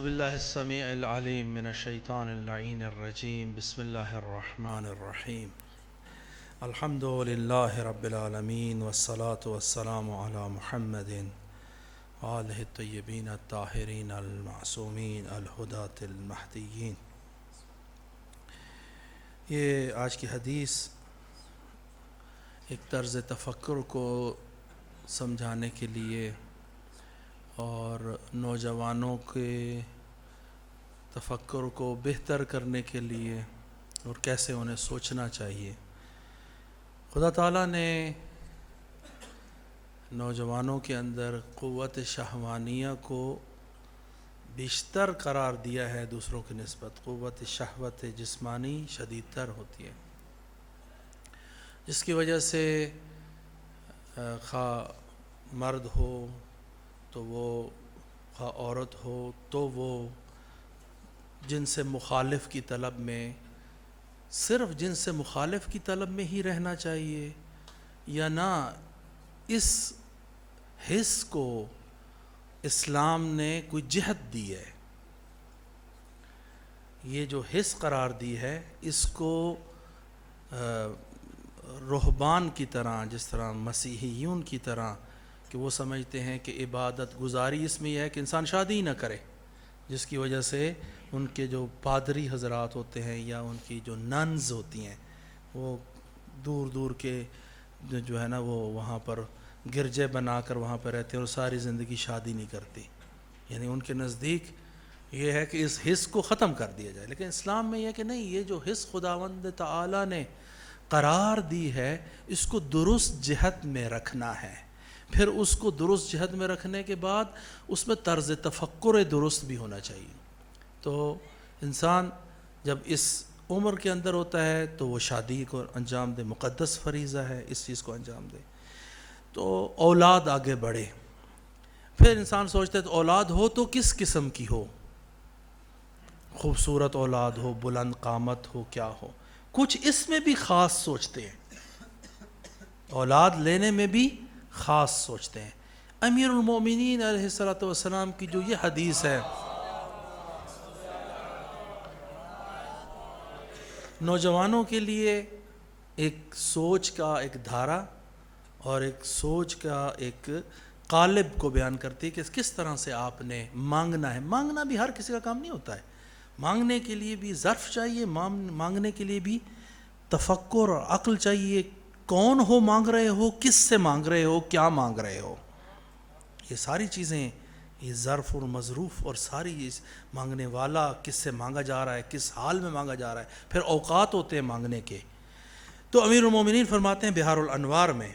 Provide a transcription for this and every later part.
بالله السميع العليم من الشيطان اللعين الرجيم. بسم الله الرحمن الرحيم. الحمد لله رب العالمين والصلاة والسلام على محمد وآله الطيبين الطاهرين المعصومين الهداة المهديين. یہ آج کی حدیث ایک طرز تفکر کو سمجھانے کے لیے اور نوجوانوں کے تفکر کو بہتر کرنے کے لیے اور کیسے انہیں سوچنا چاہیے. خدا تعالیٰ نے نوجوانوں کے اندر قوت شہوانیہ کو بیشتر قرار دیا ہے دوسروں کی نسبت. قوت شہوت جسمانی شدید تر ہوتی ہے، جس کی وجہ سے خواہ مرد ہو تو وہ، خواہ عورت ہو تو وہ جن سے مخالف کی طلب میں، صرف جن سے مخالف کی طلب میں ہی رہنا چاہیے، یا نہ اس حس کو اسلام نے کوئی جہت دی ہے. یہ جو حس قرار دی ہے اس کو رہبان کی طرح، جس طرح مسیحیون کی طرح کہ وہ سمجھتے ہیں کہ عبادت گزاری اس میں یہ ہے کہ انسان شادی ہی نہ کرے، جس کی وجہ سے ان کے جو پادری حضرات ہوتے ہیں یا ان کی جو ننز ہوتی ہیں وہ دور دور کے جو ہے نا وہ وہاں پر گرجے بنا کر وہاں پہ رہتے ہیں اور ساری زندگی شادی نہیں کرتی. یعنی ان کے نزدیک یہ ہے کہ اس حس کو ختم کر دیا جائے. لیکن اسلام میں یہ ہے کہ نہیں، یہ جو حس خداوند تعالی نے قرار دی ہے اس کو درست جہت میں رکھنا ہے. پھر اس کو درست جہت میں رکھنے کے بعد اس میں طرز تفکر درست بھی ہونا چاہیے. تو انسان جب اس عمر کے اندر ہوتا ہے تو وہ شادی کو انجام دے، مقدس فریضہ ہے اس چیز کو انجام دے. تو اولاد آگے بڑھے، پھر انسان سوچتا ہے تو اولاد ہو تو کس قسم کی ہو، خوبصورت اولاد ہو، بلند قامت ہو، کیا ہو. کچھ اس میں بھی خاص سوچتے ہیں، اولاد لینے میں بھی خاص سوچتے ہیں. امیر المومنین علیہ الصلوۃ والسلام کی جو یہ حدیث ہے، نوجوانوں کے لیے ایک سوچ کا ایک دھارا اور ایک سوچ کا ایک قالب کو بیان کرتی ہے کہ کس طرح سے آپ نے مانگنا ہے. مانگنا بھی ہر کسی کا کام نہیں ہوتا ہے. مانگنے کے لیے بھی ظرف چاہیے، مانگنے کے لیے بھی تفکر اور عقل چاہیے. کون ہو مانگ رہے ہو، کس سے مانگ رہے ہو، کیا مانگ رہے ہو، یہ ساری چیزیں، یہ ظرف اور مظروف اور ساری مانگنے والا کس سے مانگا جا رہا ہے، کس حال میں مانگا جا رہا ہے، پھر اوقات ہوتے ہیں مانگنے کے. تو امیر المومنین فرماتے ہیں بحار الانوار میں،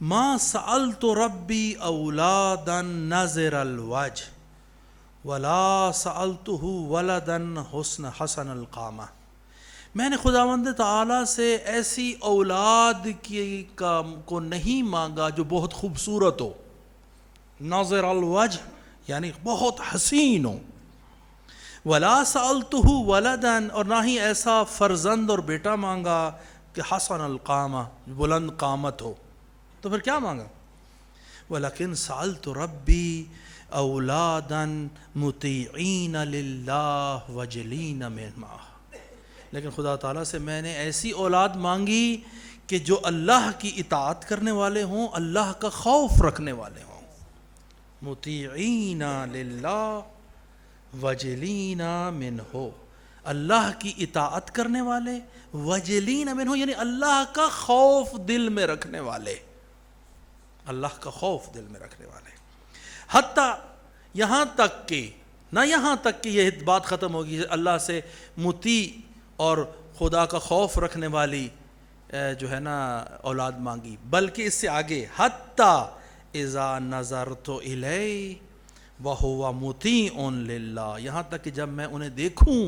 ما سألت ربی اولادا نظر الوجہ ولا سألتہ ولدا حسن القامہ. میں نے خداوند تعالیٰ سے ایسی اولاد کو نہیں مانگا جو بہت خوبصورت ہو، ناظر الوجہ یعنی بہت حسین ہو، ولا سألتہ ولدا اور نہ ہی ایسا فرزند اور بیٹا مانگا کہ حسن القامہ بلند قامت ہو. تو پھر کیا مانگا؟ ولیکن سألت ربی اولادا مطیعین للہ وجلین منہ. لیکن خدا تعالیٰ سے میں نے ایسی اولاد مانگی کہ جو اللہ کی اطاعت کرنے والے ہوں، اللہ کا خوف رکھنے والے ہوں. مطیعین للہ وجلین منہ، اللہ کی اطاعت کرنے والے، وجلین منہ یعنی اللہ کا خوف دل میں رکھنے والے، اللہ کا خوف دل میں رکھنے والے. حتیٰ یہاں تک کہ نہ یہاں تک کہ یہ بات ختم ہوگی اللہ سے مطیع اور خدا کا خوف رکھنے والی جو ہے نا اولاد مانگی، بلکہ اس سے آگے حتیٰ اذا نظرت الیہ وہو مطیع للہ، یہاں تک کہ جب میں انہیں دیکھوں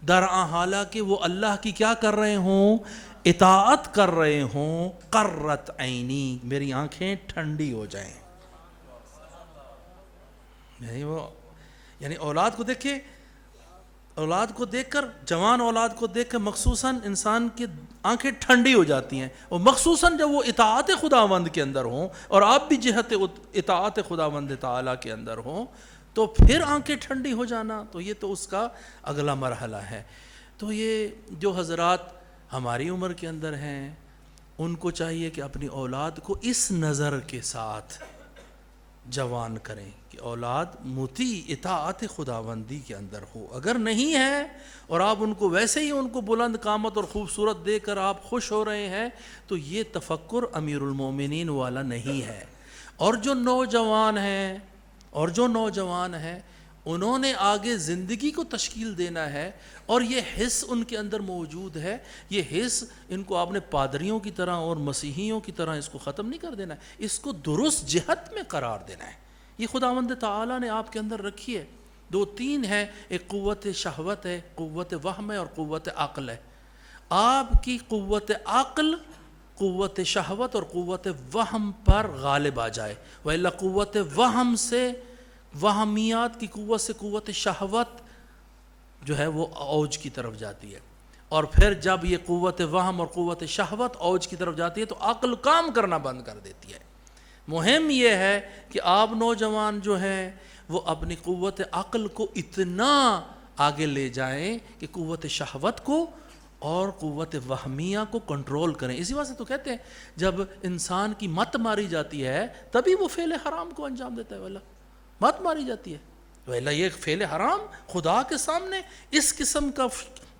درآں حالانکہ وہ اللہ کی کیا کر رہے ہوں، اطاعت کر رہے ہوں، قرت عینی میری آنکھیں ٹھنڈی ہو جائیں. یعنی اولاد کو دیکھے، اولاد کو دیکھ کر، جوان اولاد کو دیکھ کر مخصوصاً انسان کی آنکھیں ٹھنڈی ہو جاتی ہیں. اور خصوصاً جب وہ اطاعت خداوند کے اندر ہوں اور آپ بھی جہت اطاعت خداوند تعالیٰ کے اندر ہوں تو پھر آنکھیں ٹھنڈی ہو جانا، تو یہ تو اس کا اگلا مرحلہ ہے۔ تو یہ جو حضرات ہماری عمر کے اندر ہیں ان کو چاہیے کہ اپنی اولاد کو اس نظر کے ساتھ جوان کریں کہ اولاد مطیع اطاعت خداوندی کے اندر ہو۔ اگر نہیں ہے اور آپ ان کو ویسے ہی ان کو بلند قامت اور خوبصورت دے کر آپ خوش ہو رہے ہیں تو یہ تفکر امیر المومنین والا نہیں ہے۔ اور جو نوجوان ہیں انہوں نے آگے زندگی کو تشکیل دینا ہے، اور یہ حس ان کے اندر موجود ہے۔ یہ حس ان کو آپ نے پادریوں کی طرح اور مسیحیوں کی طرح اس کو ختم نہیں کر دینا ہے، اس کو درست جہت میں قرار دینا ہے۔ یہ خداوند تعالیٰ نے آپ کے اندر رکھی ہے۔ 2-3 ہے، ایک قوت شہوت ہے، قوت وہم ہے، اور قوت عقل ہے۔ آپ کی قوت عقل قوت شہوت اور قوت وہم پر غالب آ جائے، وَإِلَّا قوت وہم سے، وہمیات کی قوت سے قوت شہوت جو ہے وہ اوج کی طرف جاتی ہے، اور پھر جب یہ قوت وہم اور قوت شہوت اوج کی طرف جاتی ہے تو عقل کام کرنا بند کر دیتی ہے۔ مہم یہ ہے کہ آپ نوجوان جو ہیں وہ اپنی قوت عقل کو اتنا آگے لے جائیں کہ قوت شہوت کو اور قوت وہمیہ کو کنٹرول کریں۔ اسی وجہ سے تو کہتے ہیں جب انسان کی مت ماری جاتی ہے تبھی وہ فعل حرام کو انجام دیتا ہے، واللہ مت ماری جاتی ہے، واللہ یہ فعل حرام خدا کے سامنے اس قسم کا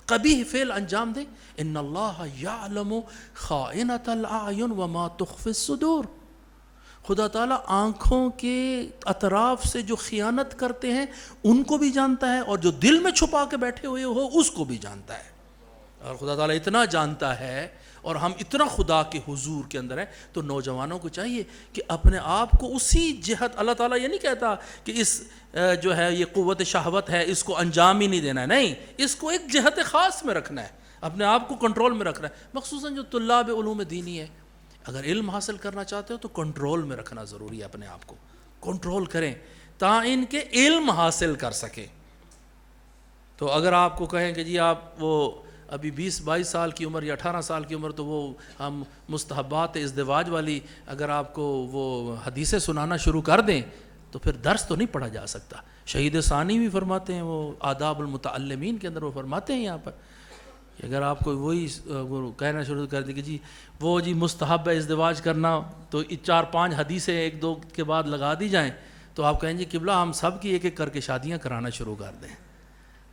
قبیح فعل انجام دے۔ ان اللہ یعلم خائنۃ الاعین وما تخفی الصدور، خدا تعالیٰ آنکھوں کے اطراف سے جو خیانت کرتے ہیں ان کو بھی جانتا ہے، اور جو دل میں چھپا کے بیٹھے ہوئے ہو اس کو بھی جانتا ہے۔ اور خدا تعالیٰ اتنا جانتا ہے اور ہم اتنا خدا کے حضور کے اندر ہیں، تو نوجوانوں کو چاہیے کہ اپنے آپ کو اسی جہت، اللہ تعالیٰ یہ نہیں کہتا کہ اس جو ہے یہ قوت شہوت ہے اس کو انجام ہی نہیں دینا ہے، نہیں، اس کو ایک جہت خاص میں رکھنا ہے، اپنے آپ کو کنٹرول میں رکھنا ہے۔ مخصوصاً جو طلاب علوم دینی ہے، اگر علم حاصل کرنا چاہتے ہو تو کنٹرول میں رکھنا ضروری ہے، اپنے آپ کو کنٹرول کریں تا ان کے علم حاصل کر سکیں۔ تو اگر آپ کو کہیں کہ جی آپ وہ ابھی 20-22 سال کی عمر یا 18 سال کی عمر، تو وہ ہم مستحبات ازدواج والی اگر آپ کو وہ حدیثیں سنانا شروع کر دیں تو پھر درس تو نہیں پڑھا جا سکتا۔ شہید ثانی بھی فرماتے ہیں، وہ آداب المتعلمین کے اندر وہ فرماتے ہیں یہاں پر کہ اگر آپ کو وہی کہنا شروع کر دیں کہ جی وہ جی مستحب ہے ازدواج کرنا، تو 4-5 حدیثیں 1-2 کے بعد لگا دی جائیں تو آپ کہیں جی قبلہ ہم سب کی ایک ایک کر کے شادیاں کرانا شروع کر دیں۔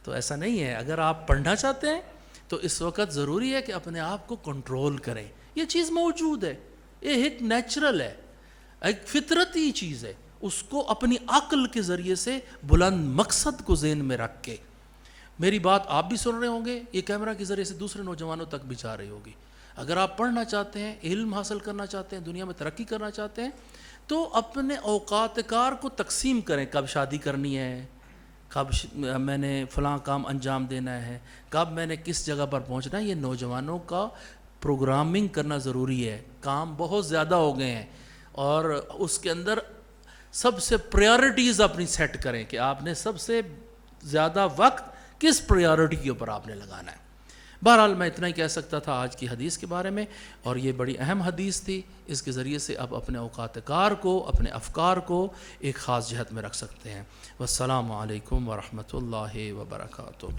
تو ایسا نہیں ہے، اگر آپ پڑھنا چاہتے ہیں تو اس وقت ضروری ہے کہ اپنے آپ کو کنٹرول کریں۔ یہ چیز موجود ہے، یہ ایک نیچرل ہے، ایک فطرتی چیز ہے، اس کو اپنی عقل کے ذریعے سے بلند مقصد کو ذہن میں رکھ کے، میری بات آپ بھی سن رہے ہوں گے، یہ کیمرہ کے ذریعے سے دوسرے نوجوانوں تک بھی جا رہی ہوگی۔ اگر آپ پڑھنا چاہتے ہیں، علم حاصل کرنا چاہتے ہیں، دنیا میں ترقی کرنا چاہتے ہیں، تو اپنے اوقات کار کو تقسیم کریں، کب شادی کرنی ہے، کب میں نے فلاں کام انجام دینا ہے، کب میں نے کس جگہ پر پہنچنا ہے۔ یہ نوجوانوں کا پروگرامنگ کرنا ضروری ہے۔ کام بہت زیادہ ہو گئے ہیں اور اس کے اندر سب سے پریارٹیز اپنی سیٹ کریں کہ آپ نے سب سے زیادہ وقت کس پریارٹی کے اوپر آپ نے لگانا ہے۔ بہرحال میں اتنا ہی کہہ سکتا تھا آج کی حدیث کے بارے میں، اور یہ بڑی اہم حدیث تھی، اس کے ذریعے سے آپ اپنے اوقات کار کو، اپنے افکار کو ایک خاص جہت میں رکھ سکتے ہیں۔ والسلام علیکم ورحمۃ اللہ وبرکاتہ۔